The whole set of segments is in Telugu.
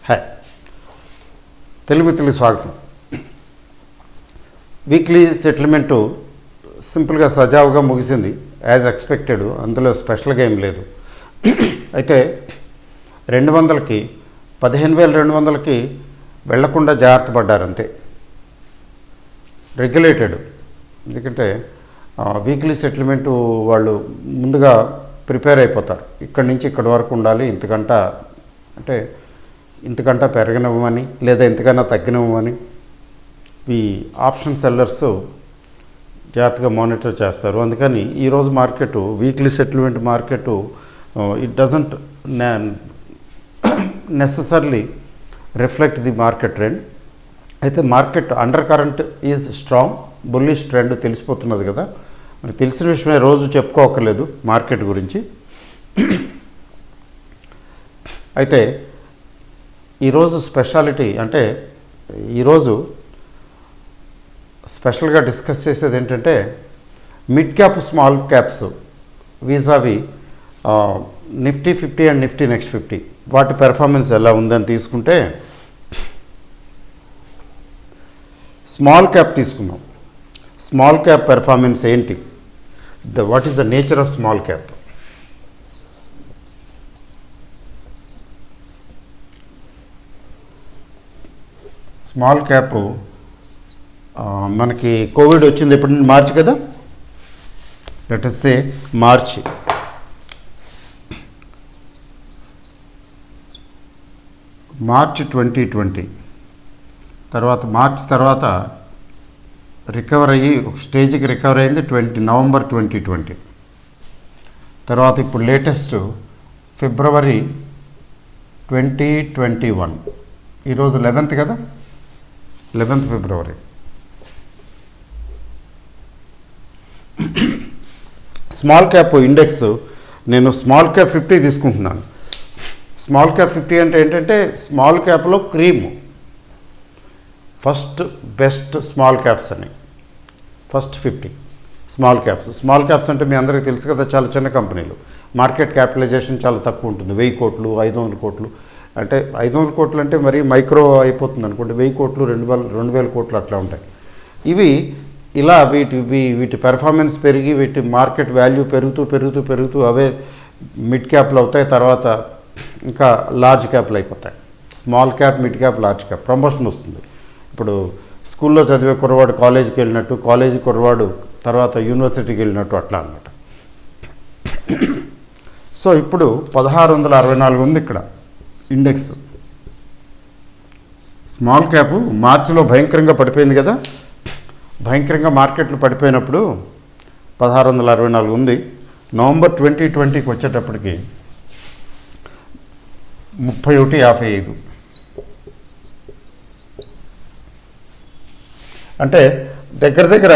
హాయ్, తెలుగు మిత్రులకు స్వాగతం. వీక్లీ సెటిల్మెంటు సింపుల్గా సజావుగా ముగిసింది, యాజ్ ఎక్స్పెక్టెడ్. అందులో స్పెషల్గా ఏం లేదు. అయితే 200కి 15,200కి వెళ్లకుండా జాగ్రత్త పడ్డారు అంతే. రెగ్యులేటెడ్, ఎందుకంటే వీక్లీ సెటిల్మెంటు వాళ్ళు ముందుగా ప్రిపేర్ అయిపోతారు. ఇక్కడి నుంచి ఇక్కడి వరకు ఉండాలి, ఇంతకంటే పెరగనివ్వమని లేదా ఇంతకన్నా తగ్గినవ్వమని ఈ ఆప్షన్ సెల్లర్స్ జాగ్రత్తగా మానిటర్ చేస్తారు. అందుకని ఈరోజు market, weekly settlement market, it doesn't necessarily reflect the market trend. అయితే market under current is strong, bullish trend తెలిసిపోతున్నది కదా. మనకు తెలిసిన విషయమే, రోజు చెప్పుకోకర్లేదు మార్కెట్ గురించి. అయితే ఈరోజు స్పెషాలిటీ అంటే ఈరోజు స్పెషల్గా డిస్కస్ చేసేది ఏంటంటే mid cap small caps vis a vis Nifty 50 and Nifty next 50 వాటి పెర్ఫార్మెన్స్ ఎలా ఉందని తీసుకుంటే, స్మాల్ క్యాప్ తీసుకున్నాం. స్మాల్ క్యాప్ పెర్ఫార్మెన్స్ ఏంటి, what is the nature of small cap? Small cap మనకి కోవిడ్ వచ్చింది ఎప్పుడు? మార్చి కదా, లెట్ us say మార్చి. మార్చ్ 2020 తర్వాత రికవర్ అయ్యి ఒక స్టేజ్కి రికవర్ అయింది నవంబర్ 2020. తర్వాత ఇప్పుడు లేటెస్ట్ ఫిబ్రవరి 2021. ఈరోజు 11th కదా, 11th ఫిబ్రవరి. స్మాల్ క్యాప్ ఇండెక్స్ నేను స్మాల్ క్యాప్ 50 తీసుకుంటున్నాను. స్మాల్ క్యాప్ 50 అంటే ఏంటంటే స్మాల్ క్యాప్లో cream, first best small caps అని. First 50 small caps. Small caps అంటే మీ అందరికీ తెలుసు కదా, చాలా చిన్న కంపెనీలు. మార్కెట్ క్యాపిటలైజేషన్ చాలా తక్కువ ఉంటుంది, 1000 కోట్లు 500 కోట్లు. అంటే 500 కోట్లు అంటే మరి మైక్రో అయిపోతుంది అనుకోండి. 1000 కోట్లు 2000 కోట్లు అట్లా ఉంటాయి. ఇవి ఇలా వీటి పెర్ఫార్మెన్స్ పెరిగి వీటి మార్కెట్ వాల్యూ పెరుగుతూ అవే మిడ్ క్యాప్లు అవుతాయి. తర్వాత ఇంకా లార్జ్ క్యాప్లు అయిపోతాయి. Small cap, mid cap, large cap promotion వస్తుంది. ఇప్పుడు స్కూల్లో చదివే కుర్రవాడు కాలేజీకి వెళ్ళినట్టు, కాలేజీ కుర్రవాడు తర్వాత యూనివర్సిటీకి వెళ్ళినట్టు, అట్లా అనమాట. సో ఇప్పుడు 1664 ఉంది ఇక్కడ ఇండెక్స్. స్మాల్ క్యాప్ మార్చిలో భయంకరంగా పడిపోయింది కదా. భయంకరంగా మార్కెట్లు పడిపోయినప్పుడు 1664 ఉంది. నవంబర్ 2020కి వచ్చేటప్పటికి 31.55. అంటే దగ్గర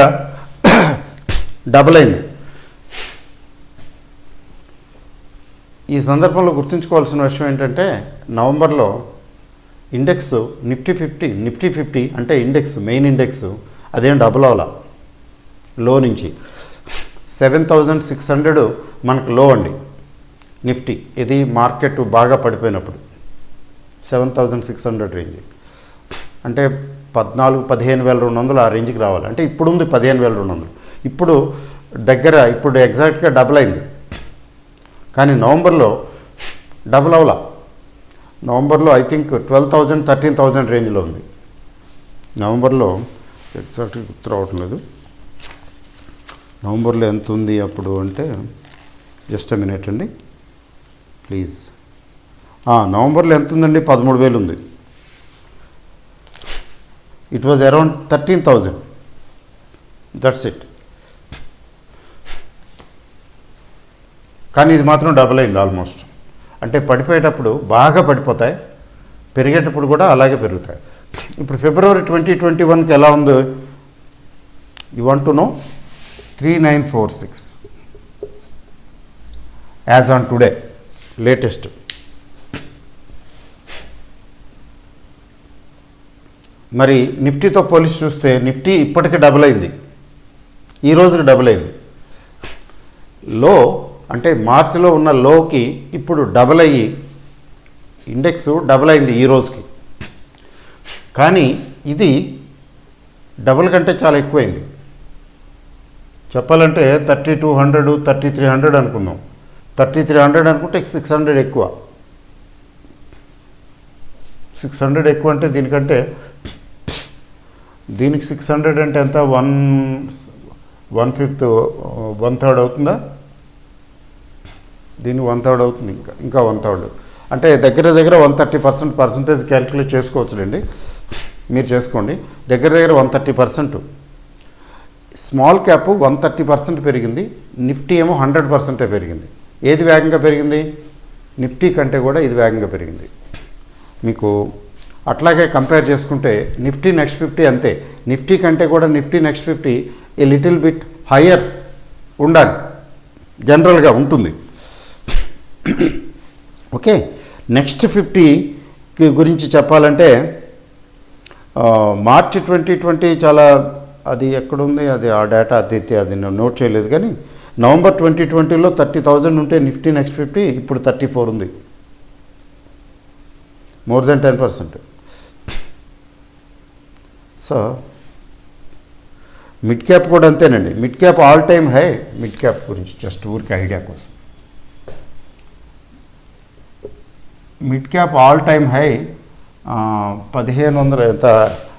డబుల్ అయింది. ఈ సందర్భంలో గుర్తుంచుకోవాల్సిన విషయం ఏంటంటే, నవంబర్లో ఇండెక్స్ నిఫ్టీ 50 అంటే ఇండెక్స్, మెయిన్ ఇండెక్స్ అదేం డబుల్ అవ్వాల. లో నుంచి 7,600 మనకు లో అండి నిఫ్టీ. ఇది మార్కెట్ బాగా పడిపోయినప్పుడు 7,600 రేంజ్. అంటే 15,200 ఆ రేంజ్కి రావాలి. అంటే ఇప్పుడు ఉంది 15,200. ఇప్పుడు ఎగ్జాక్ట్గా డబుల్ అయింది. కానీ నవంబర్లో డబుల్ అవలా. నవంబర్లో ఐ థింక్ 12,000 13,000 రేంజ్లో ఉంది. నవంబర్లో ఎగ్జాక్ట్గా గుర్తు రావట్లేదు. నవంబర్లో ఎంత ఉంది అప్పుడు అంటే, జస్ట్ ఎ మినిట్ అండి ప్లీజ్. నవంబర్లో ఎంత ఉందండి? 13,000 ఉంది. It was around 13,000. That's it. కానీ ఇది మాత్రం డబుల్ అయింది ఆల్మోస్ట్. అంటే పడిపోయేటప్పుడు బాగా పడిపోతాయి, పెరిగేటప్పుడు కూడా అలాగే పెరుగుతాయి. ఇప్పుడు ఫిబ్రవరి 2021కి ఎలా ఉందో you want to know? 3946 as on today latest. మరి నిఫ్టీతో పోలిసి చూస్తే నిఫ్టీ ఇప్పటికి డబుల్ అయింది, ఈ రోజుకి డబుల్ అయింది. లో అంటే మార్చిలో ఉన్న లోకి ఇప్పుడు డబుల్ అయ్యి ఇండెక్స్ డబుల్ అయింది ఈ రోజుకి, కానీ ఇది డబుల్ కంటే చాలా ఎక్కువైంది. చెప్పాలంటే 3200 3300 అనుకుందాం. 3300 అనుకుంటే 600 ఎక్కువ. 600 ఎక్కువ అంటే దీనికంటే, దీనికి 600 అంటే ఎంత, 1/5 1/3 అవుతుందా? దీనికి 1/3 అవుతుంది, ఇంకా 1/3 అంటే దగ్గర 130% పర్సంటేజ్ క్యాలిక్యులేట్ చేసుకోవచ్చులేండి, మీరు చేసుకోండి. దగ్గర 130%. స్మాల్ క్యాప్ 130% పెరిగింది, నిఫ్టీ ఏమో 100% పెరిగింది. ఏది వేగంగా పెరిగింది? నిఫ్టీ కంటే కూడా ఇది వేగంగా పెరిగింది. మీకు అట్లాగే కంపేర్ చేసుకుంటే నిఫ్టీ నెక్స్ట్ 50 అంతే. నిఫ్టీ కంటే కూడా Nifty next 50 a little bit higher ఉండాలి, జనరల్గా ఉంటుంది. ఓకే, నెక్స్ట్ 50 గురించి చెప్పాలంటే మార్చి 2020 చాలా, అది ఎక్కడుంది, అది ఆ డేటా అది నేను నోట్ చేయలేదు, కానీ నవంబర్ 2020లో 30,000 ఉంటే నిఫ్టీ నెక్స్ట్ 50 ఇప్పుడు 34 ఉంది, more than 10%. So mid cap కూడా అంతేనండి. Mid cap all time high. Mid cap గురించి జస్ట్ ఊరికి ఐడియా కోసం, mid cap all time high 1500 ఎంత,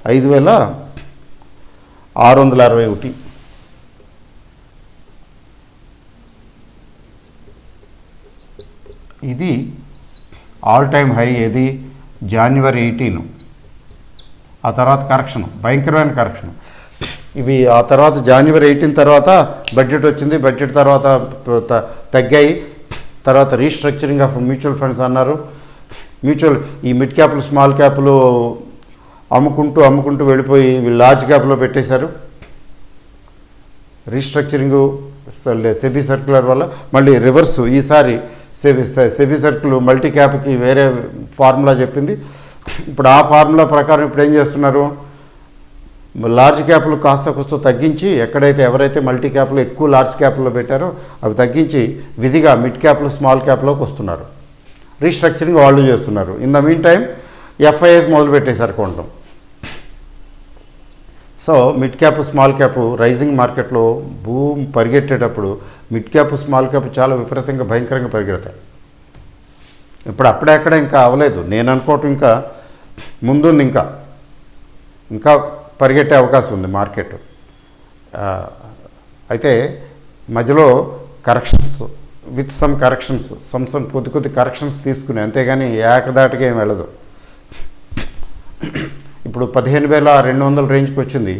5661. ఇది ఆల్ టైమ్ హై. ఏది? January 18. ఆ తర్వాత కరెక్షన్, భయంకరమైన కరెక్షన్. ఇవి ఆ తర్వాత January 18 తర్వాత బడ్జెట్ వచ్చింది, బడ్జెట్ తర్వాత తగ్గాయి. తర్వాత రీస్ట్రక్చరింగ్ ఆఫ్ మ్యూచువల్ ఫండ్స్ అన్నారు. ఈ మిడ్ క్యాప్లు స్మాల్ క్యాప్లు అమ్ముకుంటూ వెళ్ళిపోయి వీళ్ళు లార్జ్ క్యాప్లో పెట్టేశారు. రీస్ట్రక్చరింగు సెబీ సర్క్యులర్ వల్ల మళ్ళీ రివర్స్. ఈసారి సెబీ సర్క్యులర్ మల్టీ క్యాప్కి వేరే ఫార్ములా చెప్పింది. ఇప్పుడు ఆ ఫార్ములా ప్రకారం ఇప్పుడు ఏం చేస్తున్నారు, లార్జ్ క్యాప్లు కాస్త కొంచెం తగ్గించి, ఎవరైతే మల్టీ క్యాప్లు ఎక్కువ లార్జ్ క్యాప్లో పెట్టారో అవి తగ్గించి విధిగా మిడ్ క్యాప్లు స్మాల్ క్యాప్లోకి వస్తున్నారు. రీస్ట్రక్చరింగ్ వాళ్ళు చేస్తున్నారు. In the mean time FIs మొదలు పెట్టేశారు కొనడం. So mid cap small cap rising మార్కెట్లో భూమి పరిగెట్టేటప్పుడు మిడ్ క్యాప్ స్మాల్ క్యాప్ చాలా విపరీతంగా భయంకరంగా పరిగెడతాయి. ఇప్పుడు అప్పుడెక్కడ ఇంకా అవ్వలేదు, నేను అనుకోవటం ఇంకా ముందుంది, ఇంకా పరిగెట్టే అవకాశం ఉంది మార్కెట్. అయితే మధ్యలో corrections with some corrections, some కొద్ది కరెక్షన్స్ తీసుకుని, అంతేగాని ఏకదాటిగా ఏం వెళ్ళదు. ఇప్పుడు 15,200 రేంజ్కి వచ్చింది.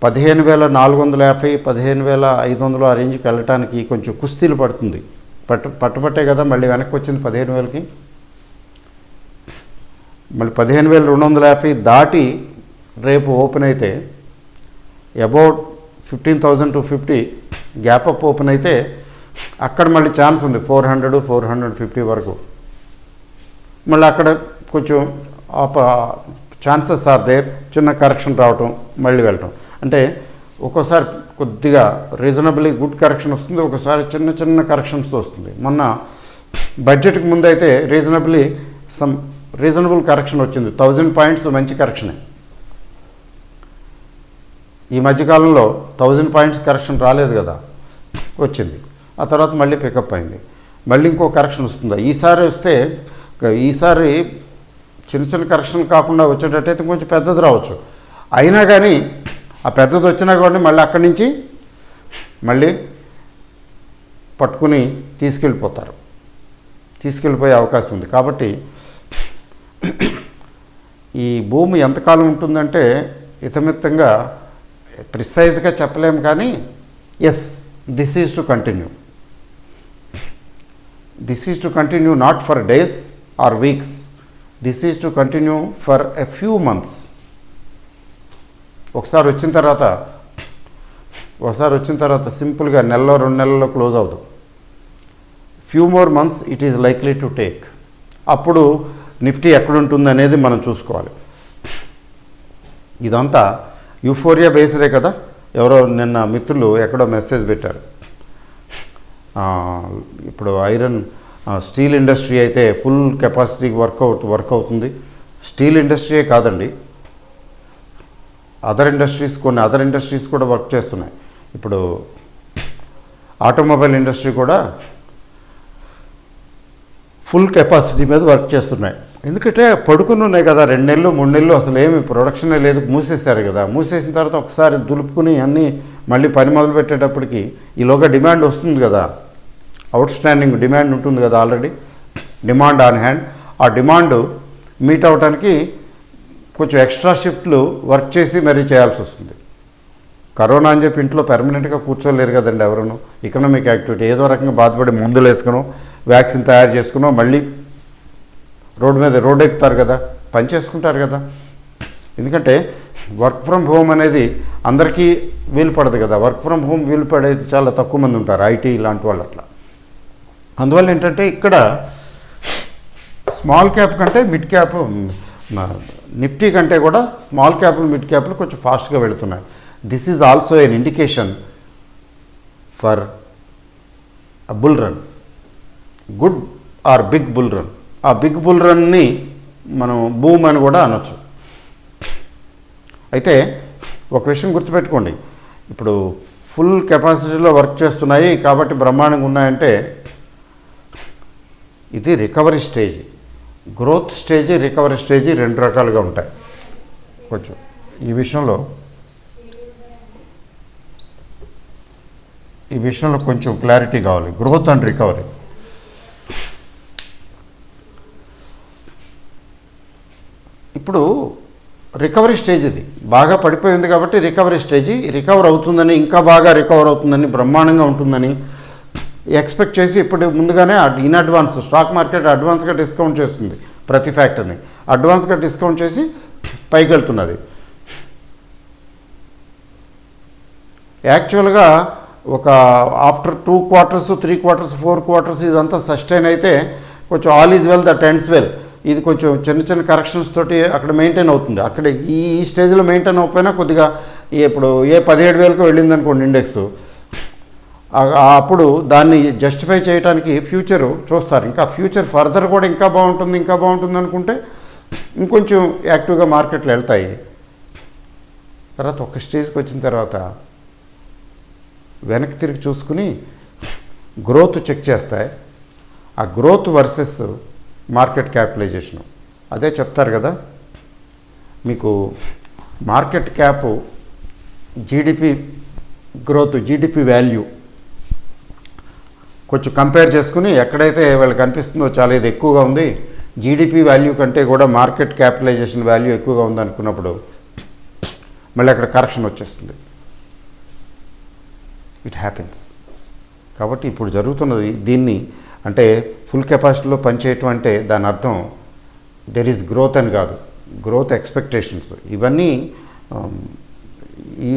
15,450, 15,500 ఆ రేంజ్కి వెళ్ళటానికి కొంచెం కుస్తీలు పడుతుంది. పట్టుబట్టే కదా మళ్ళీ వెనక్కి వచ్చింది 15,000కి. మళ్ళీ 15,250 దాటి రేపు ఓపెన్ అయితే అబౌట్ 15,250 గ్యాప్ అప్ ఓపెన్ అయితే అక్కడ మళ్ళీ ఛాన్స్ ఉంది 400, 450 వరకు. మళ్ళీ అక్కడ కొంచెం ఛాన్సెస్ ఆర్ దేర్, చిన్న కరెక్షన్ రావటం, మళ్ళీ వెళ్ళటం. అంటే ఒక్కోసారి కొద్దిగా రీజనబుల్లీ గుడ్ కరెక్షన్ వస్తుంది, ఒకసారి చిన్న కరెక్షన్స్ వస్తుంది. మొన్న బడ్జెట్కి ముందు అయితే రీజనబుల్ కరెక్షన్ వచ్చింది, 1000 పాయింట్స్ మంచి కరెక్షనే. ఈ మధ్యకాలంలో 1000 పాయింట్స్ కరెక్షన్ రాలేదు కదా, వచ్చింది. ఆ తర్వాత మళ్ళీ పికప్ అయింది, మళ్ళీ ఇంకో కరెక్షన్ వస్తుందా. ఈసారి చిన్న కరెక్షన్ కాకుండా వచ్చేటట్టయితే కొంచెం పెద్దది రావచ్చు. అయినా కానీ ఆ పెద్దది వచ్చినా కూడా మళ్ళీ అక్కడి నుంచి మళ్ళీ పట్టుకుని తీసుకెళ్ళిపోయే అవకాశం ఉంది. కాబట్టి ఈ భూమి ఎంతకాలం ఉంటుందంటే ఇతమిత్తంగా ప్రిసైజ్గా చెప్పలేము, కానీ yes, this is to continue. This is to continue not for days or weeks, this is to continue for a few months. ఒకసారి వచ్చిన తర్వాత సింపుల్గా నెలలో 2 నెలల్లో క్లోజ్ అవుతుంది. Few more months it is likely to take. అప్పుడు నిఫ్టీ ఎక్కడుంటుంది అనేది మనం చూసుకోవాలి. ఇదంతా యూఫోరియా బేస్డే కదా. ఎవరో నిన్న మిత్రులు ఎక్కడో మెసేజ్ పెట్టారు, ఇప్పుడు స్టీల్ ఇండస్ట్రీ అయితే ఫుల్ కెపాసిటీకి వర్క్ అవుతుంది. స్టీల్ ఇండస్ట్రీయే కాదండి, కొన్ని అదర్ ఇండస్ట్రీస్ కూడా వర్క్ చేస్తున్నాయి. ఇప్పుడు ఆటోమొబైల్ ఇండస్ట్రీ కూడా ఫుల్ కెపాసిటీ మీద వర్క్ చేస్తున్నాయి. ఎందుకంటే పడుకుని ఉన్నాయి కదా, 2 నెలలు 3 నెలలు అసలు ఏమి ప్రొడక్షనే లేదు, మూసేశారు కదా. మూసేసిన తర్వాత ఒకసారి దులుపుకుని అన్నీ మళ్ళీ పని మొదలు పెట్టేటప్పటికి ఈలోగా డిమాండ్ వస్తుంది కదా, అవుట్ స్టాండింగ్ డిమాండ్ ఉంటుంది కదా, ఆల్రెడీ డిమాండ్ ఆన్ హ్యాండ్. ఆ డిమాండ్ మీట్ అవ్వడానికి కొంచెం ఎక్స్ట్రా షిఫ్ట్లు వర్క్ చేసి మరీ చేయాల్సి వస్తుంది. కరోనా అని చెప్పి ఇంట్లో పెర్మనెంట్గా కూర్చోలేరు కదండి ఎవరును. ఎకనామిక్ యాక్టివిటీ ఏదో రకంగా బాధపడి మందులు వేసుకునో వ్యాక్సిన్ తయారు చేసుకునో మళ్ళీ రోడ్డు ఎక్కుతారు కదా, పని చేసుకుంటారు కదా. ఎందుకంటే వర్క్ ఫ్రమ్ హోమ్ అనేది అందరికీ వీలు పడదు కదా. వర్క్ ఫ్రమ్ హోమ్ వీలు పడేది చాలా తక్కువ మంది ఉంటారు, ఐటీ ఇలాంటి వాళ్ళు అట్లా. అందువల్ల ఏంటంటే ఇక్కడ స్మాల్ క్యాప్ కంటే మిడ్ క్యాప్, నిఫ్టీ కంటే కూడా స్మాల్ క్యాప్లు మిడ్ క్యాప్లు కొంచెం ఫాస్ట్గా వెళుతున్నాయి. This is also an indication for a bull run, good or big bull run. ఆ బిగ్ బుల్ రన్ని మనం బూమ్ అని కూడా అనొచ్చు. అయితే ఒక విషయం గుర్తుపెట్టుకోండి, ఇప్పుడు ఫుల్ కెపాసిటీలో వర్క్ చేస్తున్నాయి కాబట్టి బ్రహ్మాండంగా ఉన్నాయంటే ఇది recovery stage. Growth stage, recovery stage 2 రకాలుగా ఉంటాయి. కొంచెం ఈ విషయంలో కొంచెం క్లారిటీ కావాలి. Growth and recovery. ఇప్పుడు రికవరీ స్టేజ్ ఇది బాగా పడిపోయింది కాబట్టి రికవరీ స్టేజ్, రికవర్ అవుతుందని, ఇంకా బాగా రికవర్ అవుతుందని, బ్రహ్మాండంగా ఉంటుందని ఎక్స్పెక్ట్ చేసి ఇప్పుడు ముందుగానే ఇన్ అడ్వాన్స్ స్టాక్ మార్కెట్ అడ్వాన్స్గా డిస్కౌంట్ చేస్తుంది. ప్రతి ఫ్యాక్టర్ని అడ్వాన్స్గా డిస్కౌంట్ చేసి పైకి వెళ్తున్నది. యాక్చువల్గా ఒక ఆఫ్టర్ 2 quarters 3 quarters 4 quarters ఇదంతా సస్టైన్ అయితే కొంచెం all is well that ends well. ఇది కొంచెం చిన్న కరెక్షన్స్ తోటి అక్కడ మెయింటైన్ అవుతుంది. అక్కడ ఈ స్టేజ్లో మెయింటైన్ అవ్వకపోయినా కొద్దిగా ఇప్పుడు 17,000కు వెళ్ళింది అనుకోండి ఇండెక్స్, అప్పుడు దాన్ని జస్టిఫై చేయడానికి ఫ్యూచర్ చూస్తారు. ఇంకా ఫ్యూచర్ ఫర్దర్ కూడా ఇంకా బాగుంటుంది అనుకుంటే ఇంకొంచెం యాక్టివ్గా మార్కెట్లు వెళ్తాయి. తర్వాత ఒక స్టేజ్కి వచ్చిన తర్వాత వెనక్కి తిరిగి చూసుకుని గ్రోత్ చెక్ చేస్తాయి. ఆ గ్రోత్ వర్సెస్ మార్కెట్ క్యాపిటలైజేషను అదే చెప్తారు కదా మీకు. Market cap GDP growth, GDP value కొంచెం కంపేర్ చేసుకుని ఎక్కడైతే వాళ్ళకి అనిపిస్తుందో చాలా ఇది ఎక్కువగా ఉంది, జీడిపి వాల్యూ కంటే కూడా మార్కెట్ క్యాపిటలైజేషన్ వాల్యూ ఎక్కువగా ఉంది అనుకున్నప్పుడు మళ్ళీ అక్కడ కరెక్షన్ వచ్చేస్తుంది. It happens. కాబట్టి ఇప్పుడు జరుగుతున్నది దీన్ని అంటే ఫుల్ కెపాసిటీలో పనిచేయటం అంటే దాని అర్థం దెర్ ఈజ్ గ్రోత్ అని కాదు, గ్రోత్ ఎక్స్పెక్టేషన్స్. ఇవన్నీ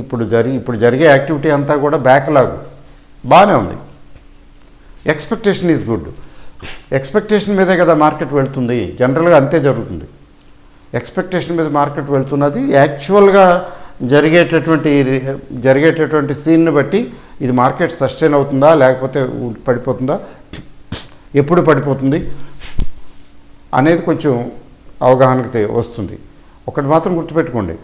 ఇప్పుడు జరిగే యాక్టివిటీ అంతా కూడా బ్యాక్లాగ్ బాగానే ఉంది. Expectation is good. ఎక్స్పెక్టేషన్ మీదే కదా మార్కెట్ వెళ్తుంది, జనరల్గా అంతే జరుగుతుంది. ఎక్స్పెక్టేషన్ మీద మార్కెట్ వెళ్తున్నది. యాక్చువల్గా జరిగేటటువంటి సీన్ని బట్టి ఇది మార్కెట్ సస్టైన్ అవుతుందా లేకపోతే పడిపోతుందా, ఎప్పుడు పడిపోతుంది అనేది కొంచెం అవగాహనకి వస్తుంది. ఒకటి మాత్రం గుర్తుపెట్టుకోండి,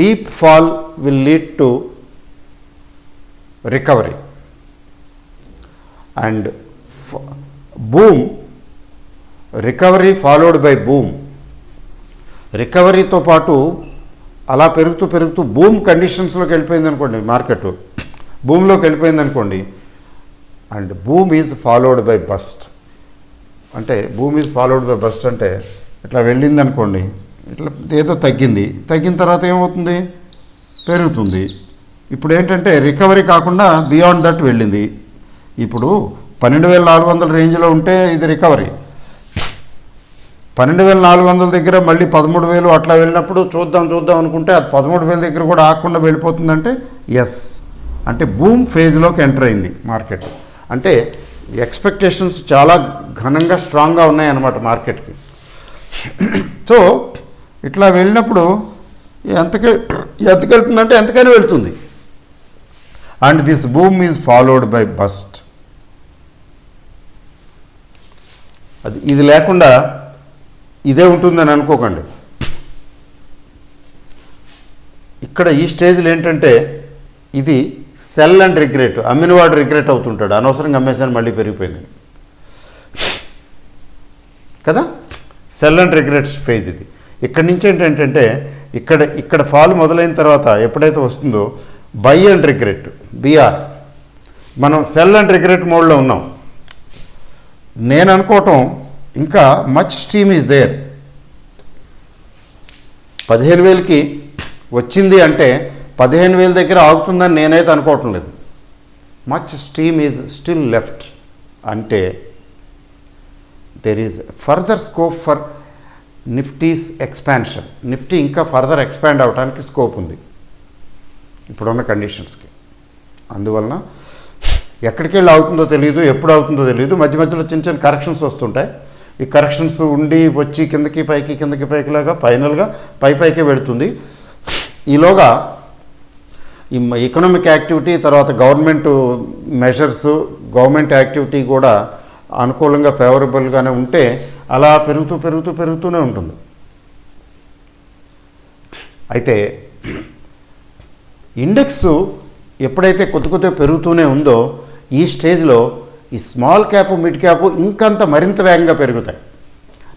deep fall will lead to recovery and boom, recovery followed by boom. రికవరీతో పాటు అలా పెరుగుతూ బూమ్ కండిషన్స్లోకి వెళ్ళిపోయింది అనుకోండి, మార్కెట్ బూమ్లోకి వెళ్ళిపోయింది అనుకోండి, and boom is followed by bust. అంటే అంటే ఇట్లా వెళ్ళింది అనుకోండి, ఇట్లా ఏదో తగ్గిన తర్వాత ఏమవుతుంది, పెరుగుతుంది. ఇప్పుడు ఏంటంటే రికవరీ కాకుండా బియాండ్ దట్ వెళ్ళింది. ఇప్పుడు 12,400 రేంజ్లో ఉంటే ఇది రికవరీ. 12,400 దగ్గర మళ్ళీ 13,000 అట్లా వెళ్ళినప్పుడు చూద్దాం అనుకుంటే అది 13,000 దగ్గర కూడా ఆగకుండా వెళ్ళిపోతుందంటే ఎస్ అంటే బూమ్ ఫేజ్లోకి ఎంటర్ అయింది మార్కెట్. అంటే ఎక్స్పెక్టేషన్స్ చాలా ఘనంగా స్ట్రాంగ్గా ఉన్నాయన్నమాట మార్కెట్కి. సో ఇట్లా వెళ్ళినప్పుడు ఎంతకెళ్తుందంటే ఎంతకైనా వెళ్తుంది. And this boom is followed by bust. ఇది లేకుండా ఇదే ఉంటుందని అనుకోకండి. ఇక్కడ ఈ స్టేజ్లో ఏంటంటే ఇది సెల్ అండ్ రిగ్రెట్, అమ్మినవాడు రిగ్రెట్ అవుతుంటాడు, అనవసరంగా అమ్మేసాను మళ్ళీ పెరిగిపోయింది కదా. సెల్ అండ్ రిగ్రెట్ ఫేజ్ ఇది. ఇక్కడి నుంచి ఏంటంటే ఇక్కడ ఫాల్ మొదలైన తర్వాత ఎప్పుడైతే వస్తుందో బై అండ్ రిగ్రెట్, బిఆర్. మనం సెల్ అండ్ రిగ్రెట్ మోడ్లో ఉన్నాం. నేను అనుకోవటం ఇంకా మచ్ స్టీమ్ ఈజ్ దేర్. 15,000కి వచ్చింది అంటే 15,000 దగ్గర ఆగుతుందని నేనైతే అనుకోవటం లేదు. Much steam is still left. అంటే there is further scope for Nifty's expansion. Nifty ఇంకా ఫర్దర్ ఎక్స్పాండ్ అవడానికి స్కోప్ ఉంది ఇప్పుడున్న కండిషన్స్కి. అందువలన ఎక్కడికి వెళ్ళి అవుతుందో తెలియదు, ఎప్పుడు అవుతుందో తెలియదు. మధ్య మధ్యలో చిన్న చిన్న కరెక్షన్స్ వస్తుంటాయి. ఈ కరెక్షన్స్ ఉండి వచ్చి కిందకి పైకి లాగా ఫైనల్గా పైకే పెడుతుంది. ఈలోగా ఈ ఎకనామిక్ యాక్టివిటీ, తర్వాత గవర్నమెంట్ మెజర్స్, గవర్నమెంట్ యాక్టివిటీ కూడా అనుకూలంగా ఫేవరబుల్గానే ఉంటే అలా పెరుగుతూనే ఉంటుంది. అయితే ఇండెక్స్ ఎప్పుడైతే కొద్ది పెరుగుతూనే ఉందో ఈ స్టేజ్లో ఈ స్మాల్ క్యాప్, మిడ్ క్యాప్ ఇంకంత మరింత వేగంగా పెరుగుతాయి.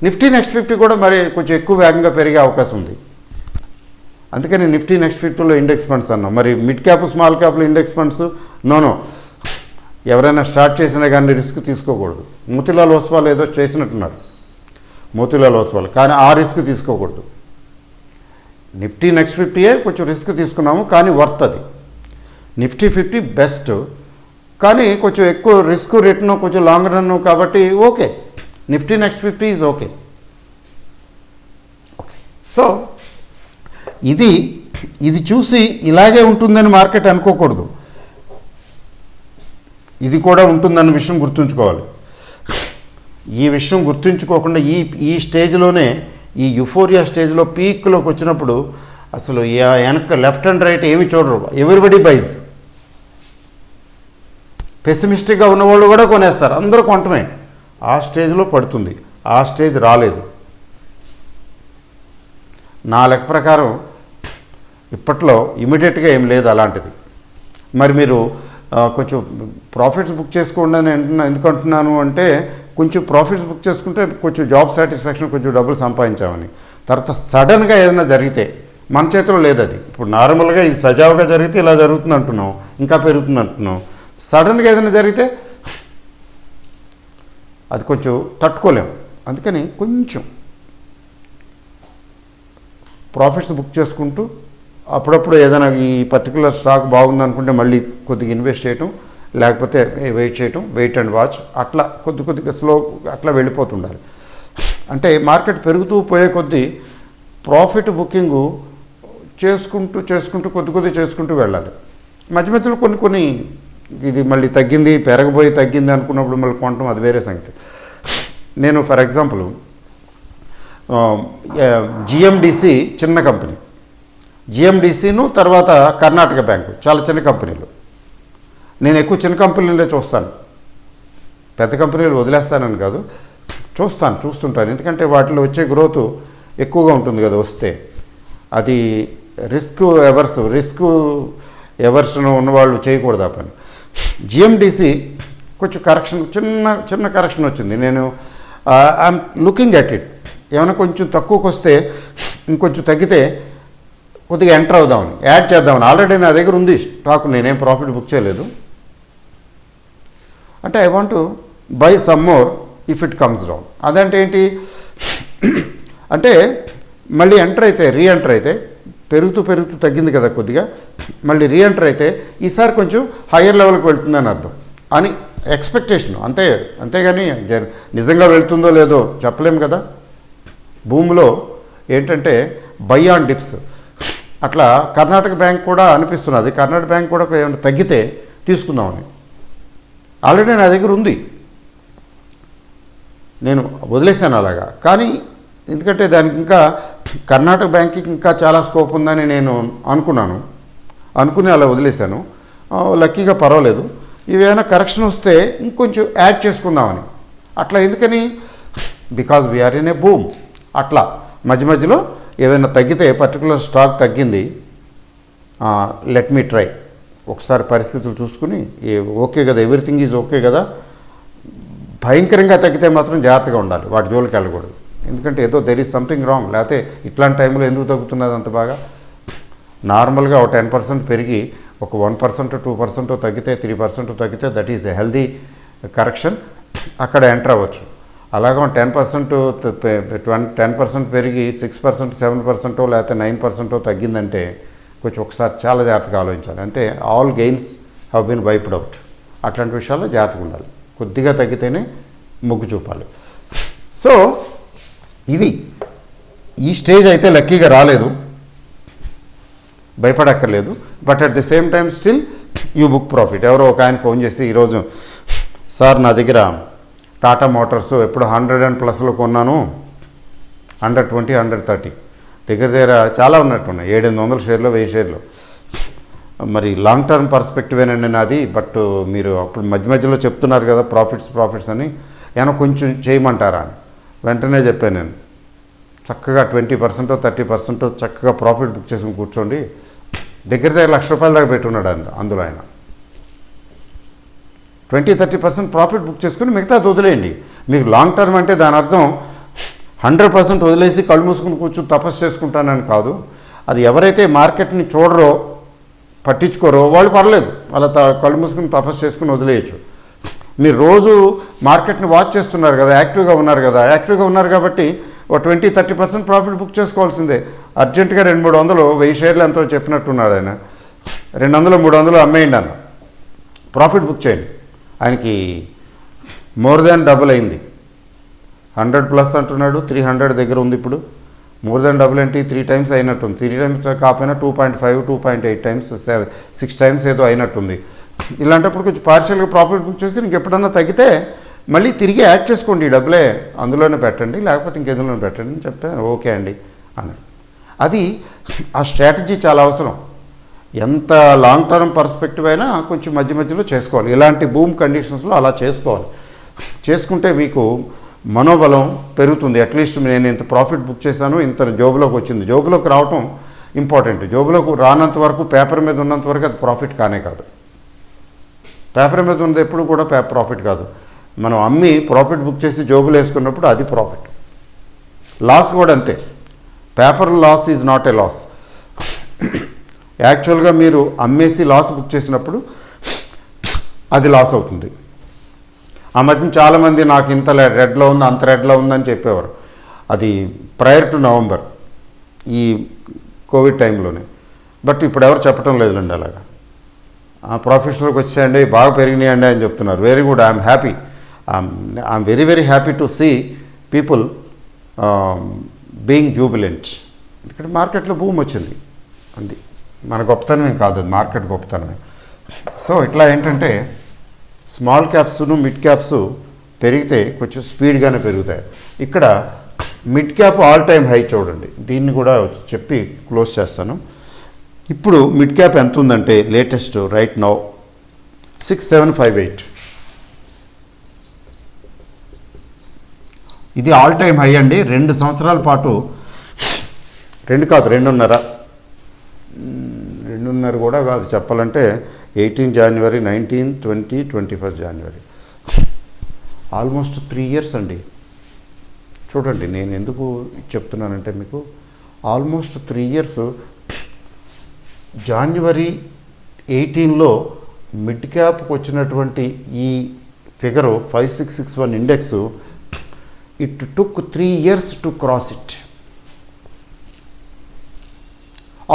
నిఫ్టీ నెక్స్ట్ 50 కూడా మరి కొంచెం ఎక్కువ వేగంగా పెరిగే అవకాశం ఉంది. అందుకని నిఫ్టీ నెక్స్ట్ 50లో ఇండెక్స్ ఫండ్స్ అన్నాం. మరి మిడ్ క్యాప్, స్మాల్ క్యాప్లో ఇండెక్స్ ఫండ్స్ నో. ఎవరైనా స్టార్ట్ చేసినా కానీ రిస్క్ తీసుకోకూడదు. మోతీలాల్ ఓస్వాల్ ఏదో చేసినట్టున్నారు, మోతీలాల్ ఓస్వాల్, కానీ ఆ రిస్క్ తీసుకోకూడదు. నిఫ్టీ నెక్స్ట్ 50 కొంచెం రిస్క్ తీసుకున్నాము, కానీ వర్త్ అది. నిఫ్టీ 50 బెస్ట్, కానీ కొంచెం ఎక్కువ రిస్క్, రిటర్న్ కొంచెం లాంగ్ రన్ కాబట్టి okay. Nifty next 50 is okay. So ఇది చూసి ఇలాగే ఉంటుందని మార్కెట్ అనుకోకూడదు. ఇది కూడా ఉంటుందన్న విషయం గుర్తుంచుకోవాలి. ఈ విషయం గుర్తుంచుకోకుండా ఈ స్టేజ్లోనే, ఈ యుఫోరియా స్టేజ్లో పీక్లోకి వచ్చినప్పుడు అసలు వెనక లెఫ్ట్ అండ్ రైట్ ఏమి చూడరు, ఎవ్రీబడి బైజ్. పెసిమిస్టిక్గా ఉన్నవాళ్ళు కూడా కొనేస్తారు, అందరూ కొనటమే. ఆ స్టేజ్లో పడుతుంది. ఆ స్టేజ్ రాలేదు. నా లెక్క ప్రకారం ఇప్పట్లో ఇమీడియట్గా ఏం లేదు అలాంటిది. మరి మీరు కొంచెం ప్రాఫిట్స్ బుక్ చేసుకోండి అని ఎందుకు అంటున్నాను అంటే, కొంచెం ప్రాఫిట్స్ బుక్ చేసుకుంటే కొంచెం జాబ్ సాటిస్ఫాక్షన్, కొంచెం డబ్బులు సంపాదించామని. తర్వాత సడన్గా ఏదైనా జరిగితే మన చేతిలో లేదు అది. ఇప్పుడు నార్మల్గా ఇది సజావుగా జరిగితే ఇలా జరుగుతుంది అంటున్నాం, ఇంకా పెరుగుతుంది అంటున్నాం. సడన్గా ఏదైనా జరిగితే అది కొంచెం తట్టుకోలేం. అందుకని కొంచెం ప్రాఫిట్స్ బుక్ చేసుకుంటూ అప్పుడప్పుడు ఏదైనా ఈ పర్టికులర్ స్టాక్ బాగుంది అనుకుంటే మళ్ళీ కొద్దిగా ఇన్వెస్ట్ చేయటం, లేకపోతే వెయిట్ అండ్ వాచ్, అట్లా కొద్దిగా స్లో అట్లా వెళ్ళిపోతుండాలి. అంటే మార్కెట్ పెరుగుతూ పోయే కొద్దీ ప్రాఫిట్ బుకింగు చేసుకుంటూ కొద్ది చేసుకుంటూ వెళ్ళాలి. మధ్య మధ్యలో కొన్ని ఇది మళ్ళీ తగ్గింది అనుకున్నప్పుడు మళ్ళీ కొనటం అది వేరే సంగతి. నేను ఫర్ ఎగ్జాంపుల్ జిఎండిసి చిన్న కంపెనీ, జిఎండిసిను తర్వాత కర్ణాటక బ్యాంకు చాలా చిన్న కంపెనీలు. నేను ఎక్కువ చిన్న కంపెనీలే చూస్తాను, పెద్ద కంపెనీలు వదిలేస్తానని కాదు, చూస్తుంటాను. ఎందుకంటే వాటిలో వచ్చే గ్రోత్ ఎక్కువగా ఉంటుంది కదా వస్తే. అది రిస్క్ ఎవర్షన్ ఉన్నవాళ్ళు చేయకూడదు ఆ పని. జిఎండిసి కొంచెం కరెక్షన్, చిన్న కరెక్షన్ వచ్చింది. నేను ఐఎమ్ లుకింగ్ అట్ ఇట్. ఏమైనా కొంచెం తక్కువకి వస్తే ఇంకొంచెం తగ్గితే కొద్దిగా ఎంటర్ అవుదామని, యాడ్ చేద్దామని. ఆల్రెడీ నా దగ్గర ఉంది స్టాక్, నేనేం ప్రాఫిట్ బుక్ చేయలేదు. అంటే I want to buy some more if it comes down. అదంటే ఏంటి అంటే మళ్ళీ రీఎంటర్ అయితే పెరుగుతూ తగ్గింది కదా కొద్దిగా, మళ్ళీ రీఎంటర్ అయితే ఈసారి కొంచెం హయ్యర్ లెవెల్కి వెళ్తుందని అర్థం అని ఎక్స్పెక్టేషన్. అంతేగాని నిజంగా వెళ్తుందో లేదో చెప్పలేము కదా. భూమిలో ఏంటంటే బై ఆన్ డిప్స్. అట్లా కర్ణాటక బ్యాంక్ కూడా అనిపిస్తున్నది. కర్ణాటక బ్యాంక్ కూడా ఏమైనా తగ్గితే తీసుకుందామని. ఆల్రెడీ నా దగ్గర ఉంది, నేను వదిలేసాను అలాగా. కానీ ఎందుకంటే దానికి ఇంకా కర్ణాటక బ్యాంక్కి ఇంకా చాలా స్కోప్ ఉందని నేను అనుకుని అలా వదిలేశాను. లక్కీగా పర్వాలేదు. ఇవేమైనా కరెక్షన్ వస్తే ఇంకొంచెం యాడ్ చేసుకుందామని. అట్లా ఎందుకని because we're in a boom. అట్లా మధ్య మధ్యలో ఏదైనా తగ్గితే పర్టికులర్ స్టాక్ తగ్గింది, లెట్ మీ ట్రై, ఒకసారి పరిస్థితులు చూసుకుని ఓకే కదా, ఎవ్రీథింగ్ ఈజ్ ఓకే కదా, భయంకరంగా తగ్గితే మాత్రం జాగ్రత్తగా ఉండాలి, వాటి జోలికి వెళ్ళకూడదు. ఎందుకంటే ఏదో దెర్ ఈజ్ సంథింగ్ రాంగ్. లేకపోతే ఇట్లాంటి టైంలో ఎందుకు తగ్గుతున్నది అంత బాగా? నార్మల్గా ఒక 10% పెరిగి ఒక 1% 2% తగ్గితే 3% తగ్గితే that is a healthy correction, అక్కడ ఎంటర్ అవ్వచ్చు. అలాగే 10% పెరిగి 6% 7% లేకపోతే 9% తగ్గిందంటే కొంచెం ఒకసారి చాలా జాగ్రత్తగా ఆలోచించాలి. అంటే all gains have been wiped out. అట్లాంటి విషయాల్లో జాగ్రత్తగా ఉండాలి. కొద్దిగా తగ్గితేనే మొగ్గు చూపాలి. సో ఇది ఈ స్టేజ్ అయితే లక్కీగా రాలేదు, భయపడక్కర్లేదు. But at the same time still you book profit. ఎవరో ఒక ఆయన ఫోన్ చేసి ఈరోజు, సార్ నా దగ్గర టాటా మోటార్స్ ఎప్పుడు 100+ కొన్నాను, 120, 130 దగ్గర చాలా ఉన్నట్టున్నాయి, 700 షేర్లు 1000 షేర్లు. మరి లాంగ్ టర్మ్ పర్స్పెక్టివేనండి నాది, బట్ మీరు అప్పుడు మధ్య మధ్యలో చెప్తున్నారు కదా ప్రాఫిట్స్ అని, ఏమన్నా కొంచెం చేయమంటారా అని వెంటనే చెప్పాను నేను. చక్కగా 20% 30% చక్కగా ప్రాఫిట్ బుక్ చేసుకుని కూర్చోండి. దగ్గర ₹1,00,000 దాకా పెట్టున్నాడు అందులో ఆయన. 20-30% ప్రాఫిట్ బుక్ చేసుకుని మిగతాది వదిలేయండి. మీకు లాంగ్ టర్మ్ అంటే దాని అర్థం 100% వదిలేసి కళ్ళు మూసుకుని కూర్చొని తపస్సు చేసుకుంటానని కాదు. అది ఎవరైతే మార్కెట్ని చూడరో పట్టించుకోరో వాళ్ళు పర్లేదు, అలా కళ్ళు మూసుకుని తపస్సు చేసుకుని వదిలేయచ్చు. మీరు రోజు మార్కెట్ని వాచ్ చేస్తున్నారు కదా, యాక్టివ్గా ఉన్నారు కాబట్టి ఒక 20-30% ప్రాఫిట్ బుక్ చేసుకోవాల్సిందే. అర్జెంటుగా 200-300 1000 షేర్లు ఎంతో చెప్పినట్టున్నాడు ఆయన, 200-300 అమ్మేయండి అన్న, ప్రాఫిట్ బుక్ చేయండి. ఆయనకి మోర్ దాన్ డబుల్ అయింది. 100+ అంటున్నాడు, 300 దగ్గర ఉంది ఇప్పుడు. మోర్ దాన్ డబుల్ ఏంటి, 3 టైమ్స్ అయినట్టుంది. 3 టైమ్స్ కాకపోయినా 2.5, 2.8 టైమ్స్, 6 టైమ్స్ ఏదో అయినట్టుంది. ఇలాంటప్పుడు కొంచెం పార్షియల్గా ప్రాఫిట్ బుక్ చేస్తే ఇంక ఎప్పుడన్నా తగ్గితే మళ్ళీ తిరిగి యాడ్ చేసుకోండి, ఈ డబ్బులే అందులోనే పెట్టండి, లేకపోతే ఇంకెందులోనే పెట్టండి అని చెప్తే ఓకే అండి అన్నాడు. అది ఆ స్ట్రాటజీ చాలా అవసరం. ఎంత లాంగ్ టర్మ్ పర్స్పెక్టివ్ అయినా కొంచెం మధ్య మధ్యలో చేసుకోవాలి. ఇలాంటి బూమ్ కండిషన్స్లో అలా చేసుకోవాలి. చేసుకుంటే మీకు మనోబలం పెరుగుతుంది. అట్లీస్ట్ నేను ఇంత ప్రాఫిట్ బుక్ చేశాను, ఇంత జోబులోకి వచ్చింది. జోబులోకి రావటం ఇంపార్టెంట్. జోబులోకి రానంత వరకు, పేపర్ మీద ఉన్నంత వరకు అది ప్రాఫిట్ కానే కాదు. పేపర్ మీద ఉన్నది ఎప్పుడు కూడా ప్రాఫిట్ కాదు. మనం అమ్మి ప్రాఫిట్ బుక్ చేసి జోబులు వేసుకున్నప్పుడు అది ప్రాఫిట్. లాస్ కూడా అంతే. Paper loss is not a loss. యాక్చువల్గా మీరు అమ్మేసి లాస్ బుక్ చేసినప్పుడు అది లాస్ అవుతుంది. ఆ మధ్య చాలామంది నాకు ఇంత రెడ్లో ఉంది, అంత రెడ్లో ఉందని చెప్పేవారు. అది ప్రయర్ టు నవంబర్, ఈ కోవిడ్ టైంలోనే. బట్ ఇప్పుడు ఎవరు చెప్పడం లేదులేండి అలాగా. ప్రాఫిట్స్లోకి వచ్చాయండి, బాగా పెరిగినాయండి అని చెప్తున్నారు. Very good, I'm happy. I'm very very happy to see people being jubilant. ఇక్కడ మార్కెట్లో భూమి వచ్చింది, అది మన గొప్పతనమే కాదు, అది మార్కెట్ గొప్పతనమే. సో ఇట్లా ఏంటంటే స్మాల్ క్యాప్స్ను మిడ్ క్యాప్స్ పెరిగితే కొంచెం స్పీడ్గానే పెరుగుతాయి. ఇక్కడ mid cap all time high చూడండి, దీన్ని కూడా చెప్పి క్లోజ్ చేస్తాను. ఇప్పుడు మిడ్ క్యాప్ ఎంత ఉందంటే లేటెస్ట్ రైట్ నౌ 6758. ఇది ఆల్ టైమ్ హై అండి. 2 సంవత్సరాల పాటు, 2 కాదు 2.5 కూడా కాదు చెప్పాలంటే, 18 జనవరి, 19, 20, 21 జనవరి, ఆల్మోస్ట్ 3 ఇయర్స్ అండి. చూడండి నేను ఎందుకు చెప్తున్నానంటే మీకు ఆల్మోస్ట్ 3 ఇయర్స్. జనవరి 18లో మిడ్ క్యాప్కి వచ్చినటువంటి ఈ figure 5661 index, it took 3 years to cross it.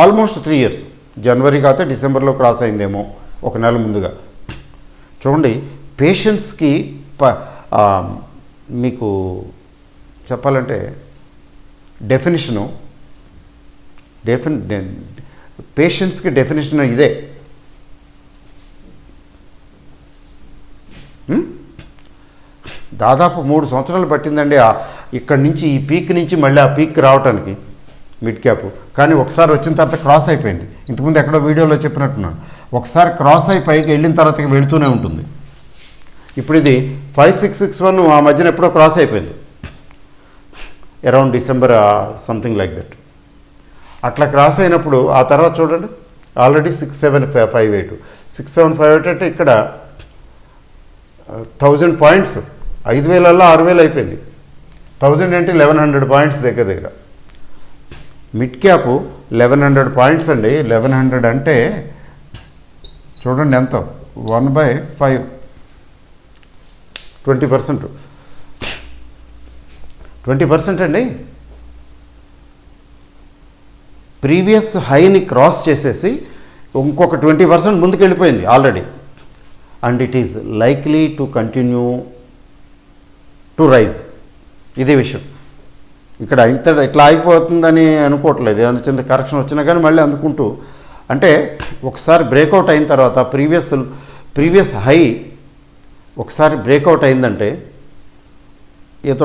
Almost 3 years. జనవరి కాకపోతే డిసెంబర్లో క్రాస్ అయిందేమో, ఒక నెల ముందుగా. చూడండి పేషెన్స్కి మీకు చెప్పాలంటే పేషెన్స్కి డెఫినేషన్ ఇదే. దాదాపు 3 సంవత్సరాలు పట్టిందండి ఇక్కడి నుంచి, ఈ పీక్ నుంచి మళ్ళీ ఆ పీక్ రావడానికి మిడ్ క్యాప్. కానీ ఒకసారి వచ్చిన తర్వాత క్రాస్ అయిపోయింది. ఇంతకుముందు ఎక్కడో వీడియోలో చెప్పినట్టున్నాను, ఒకసారి క్రాస్ అయి పైకి వెళ్ళిన తర్వాత వెళుతూనే ఉంటుంది. ఇప్పుడు ఇది 5661 ఆ మధ్యన ఎప్పుడో క్రాస్ అయిపోయింది. Around December something like that. అట్లా క్రాస్ అయినప్పుడు ఆ తర్వాత చూడండి ఆల్రెడీ 6758 6758 అంటే ఇక్కడ 1000 పాయింట్స్, 5000 6000 అయిపోయింది. 1000 అంటే 1100 పాయింట్స్ దగ్గర దగ్గర. మిడ్ క్యాప్ 1100 పాయింట్స్ అండి. 1100 అంటే చూడండి ఎంత, 1/5 20%. 20% అండి. ప్రీవియస్ హైని క్రాస్ చేసేసి ఇంకొక 20% ముందుకు వెళ్ళిపోయింది already. And it is likely to continue to rise. ఇదే విషయం. ఇక్కడ ఇట్లా ఆగిపోతుందని అనుకోవట్లేదు. ఏదైనా చిన్న కరెక్షన్ వచ్చినా కానీ మళ్ళీ అందుకుంటూ, అంటే ఒకసారి బ్రేక్అవుట్ అయిన తర్వాత ప్రీవియస్ హై ఒకసారి బ్రేక్అవుట్ అయిందంటే ఏదో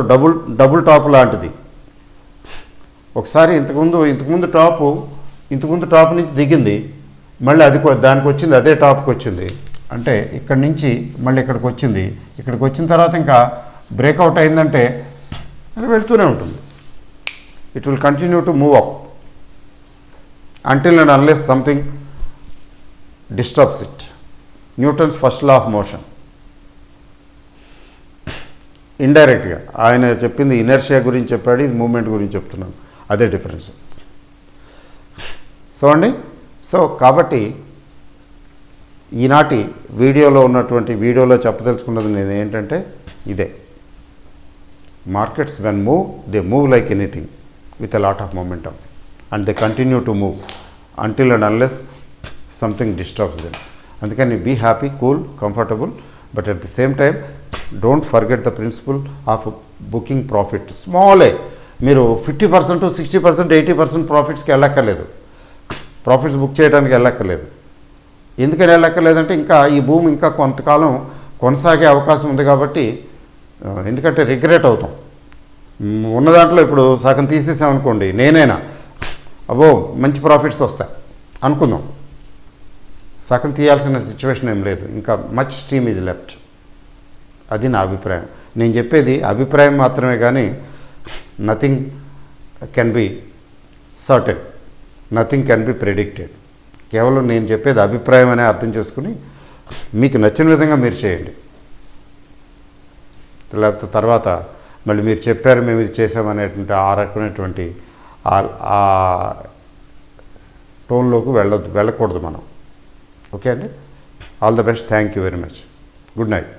డబుల్ టాప్ లాంటిది. ఒకసారి ఇంతకుముందు టాప్ నుంచి దిగింది, మళ్ళీ దానికి వచ్చింది, అదే టాప్కి వచ్చింది. అంటే ఇక్కడి నుంచి మళ్ళీ ఇక్కడికి వచ్చింది. ఇక్కడికి వచ్చిన తర్వాత ఇంకా బ్రేక్అవుట్ అయిందంటే అది వెళ్తూనే ఉంటుంది. It will continue to move up until and unless something disturbs it. Newton's first law of motion. ఇండైరెక్ట్గా ఆయన చెప్పింది ఇనర్షియా గురించి చెప్పాడు, ఇది మూమెంట్ గురించి చెప్తున్నాను, అదే డిఫరెన్స్. సో కాబట్టి ఈనాటి వీడియోలో చెప్పదలుచుకున్నది నేను ఏంటంటే ఇదే. Markets when move, they move like anything with a lot of momentum, and they continue to move until and unless something disturbs them. అందుకని be happy, cool, comfortable, but at the same time don't forget the principle of booking profit. Small మీరు 50%, 60%, 80% ప్రాఫిట్స్కి వెళ్ళక్కర్లేదు, ప్రాఫిట్స్ బుక్ చేయడానికి వెళ్ళక్కర్లేదు. ఎందుకని వెళ్ళక్కర్లేదంటే ఇంకా ఈ భూమి ఇంకా కొంతకాలం కొనసాగే అవకాశం ఉంది కాబట్టి. ఎందుకంటే రిగ్రెట్ అవుతాం. ఉన్న దాంట్లో ఇప్పుడు సగం తీసేసామనుకోండి, నేనైనా అబ్బో మంచి ప్రాఫిట్స్ వస్తాయి అనుకుందాం, సగం తీయాల్సిన సిచ్యువేషన్ ఏం లేదు, ఇంకా మచ్ స్టీమ్ ఈజ్ లెఫ్ట్. అది నా అభిప్రాయం. నేను చెప్పేది అభిప్రాయం మాత్రమే, కానీ nothing can be certain, nothing can be predicted. కేవలం నేను చెప్పేది అభిప్రాయం అనే అర్థం చేసుకుని మీకు నచ్చిన విధంగా మీరు చేయండి. లేకపోతే తర్వాత మళ్ళీ మీరు చెప్పారు మేము ఇది చేసామనేటువంటి ఆ రకమైనటువంటి ఆ టోన్లోకి వెళ్ళకూడదు మనం. ఓకే అండి. All the best. Thank you very much. Good night.